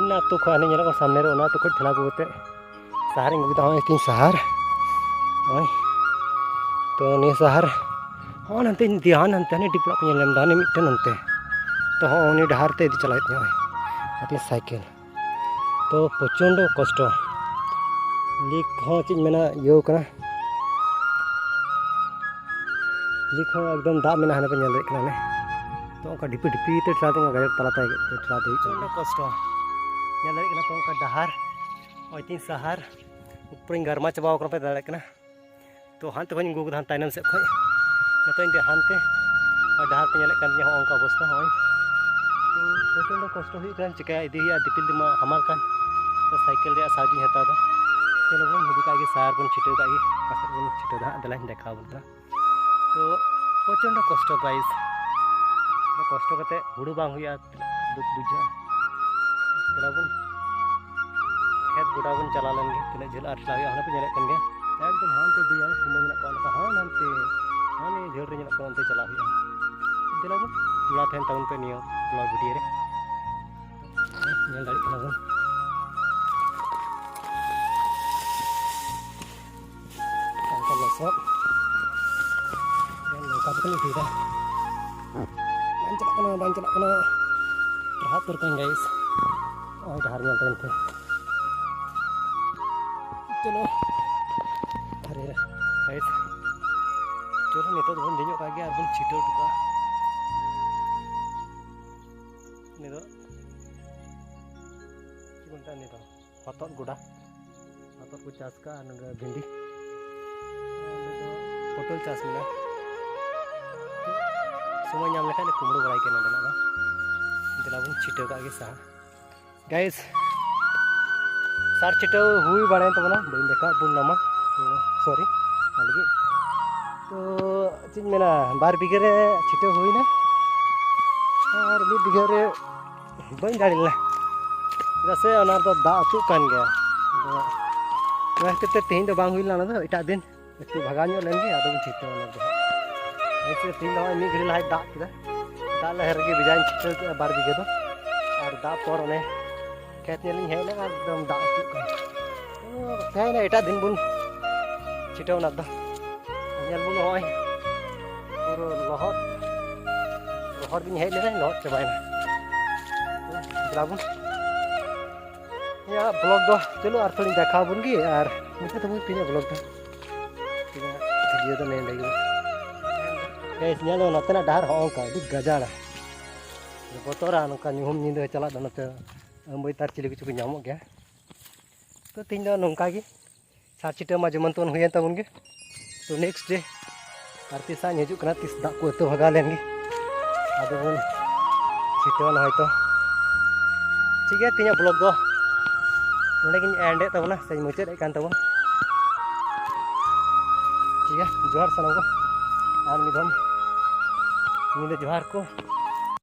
हाना तो खाने को सामने रे तो खट ठेला को शहर गुदा शहर तो नहीं शहर हाँ नंते ध्यान हंते हने डिपड़ा को नेलम दाने मिटन हंते तो हाँ उन्हीं डहार ते चलाए थे साइकिल तो प्रचंड कष्ट लिक हाँ चीज मेना यो कना लिक हाँ एकदम दाग मेना हने पे नेल दे कना ने तो उनका डिपी डिपी ते ठला ते गाड़ी तलाते ठला दे प्रचंड कष्ट नेल दे कना तो उनका डहार और तीन शहर ऊपर गरमा चबाव पे दाड़े कना तो हानते खन गु धान तायनम से खय नतो हानते डहार पे नेले कन हाँ उनका अवस्था हाँ तो प्रचंड कष्ट हुई कान चिका इदी हुआ दिपिल दिमा हमाल कान तो साइकिल रे साजी हता दो चलो बन हुदी का सार बन छिटे का कासे बन छिटे दा दलाइन देखा बन तो प्रचंड कष्ट गाइस तो कष्ट कते हुड़ू बांग हुआ दुख बुझा चला बन खेत गोडा बन चला लेंगे तना झेल आटला हुआ हना पे नेले कन गया एकदम हानते दिया कुम मेना को लका हां नंते हाने झेल रे नेला को अंते चला हुआ चला बन जुड़ा थेन टाउन पे नियो ब्लॉग वीडियो रे नेल दाड़ी कना बन अंका लसप नेल नका पे निदा बांच कना राहत पर कन गाइस और धार में टाउन पे चलो अरे गाइस चलो नितो बन देजो का गया और बन छिटो टुका नितो चिकनटा नितो हतत गोडा हतत को चास का नंगा भिंडी पटल चास में समय नाम लेखा ने कुमड़ो बड़ाई के नडे ना दिला बन छिटो का गे सा गाइस सार छिटो हुई बड़े तो बना बन देखा बुन नामा सॉरी अलगी तो चीज मेना बार बिघे रे छिटो हुई ना और मिड बिघे रे बन दाड़िला जैसे अना तो दा अचु कान गया तो वैसे तेज तो बांग हुईला ना तो एटा दिन एक भगा नो लेंगे आदो छिटो ना तो ऐसे तीन दवा मी घड़ी लाइट दा किदा दा लहर के बिजाइन छिटो बार बिघे तो और दा पर ने खेत नेलिं है ना एकदम दा अचु कान तो कहीं ना एटा दिन बुन छिटो ना दा नेल बुन होय पूरा लहर दिन है लेना लहर चबायना ब्लाबुन या ब्लॉग दो चलो और थोड़ी देखा बुन की और मुझे तो बहुत तीन ब्लॉग था तीन वीडियो तो नहीं लगी गाइस नेलो नतना डहार हो का दी गजाड़ा बोतरा नका निहुम निंदे चला दनते अंबई तार चिली कुछ नामो गया तो तीन दो नंका की सार चिटे मा जमन तोन हुयन तबन के तो नेक्स्ट डे और तीसा हजू कना तीस दा को तो भगा लेंगे आदो बन छिटवन होयतो ठीक है तीन ब्लॉग दो नोडे गिन एंड तबना से मुचाद कान तबन ठीक है जोहार सनम को और मिदम नीले जोहार को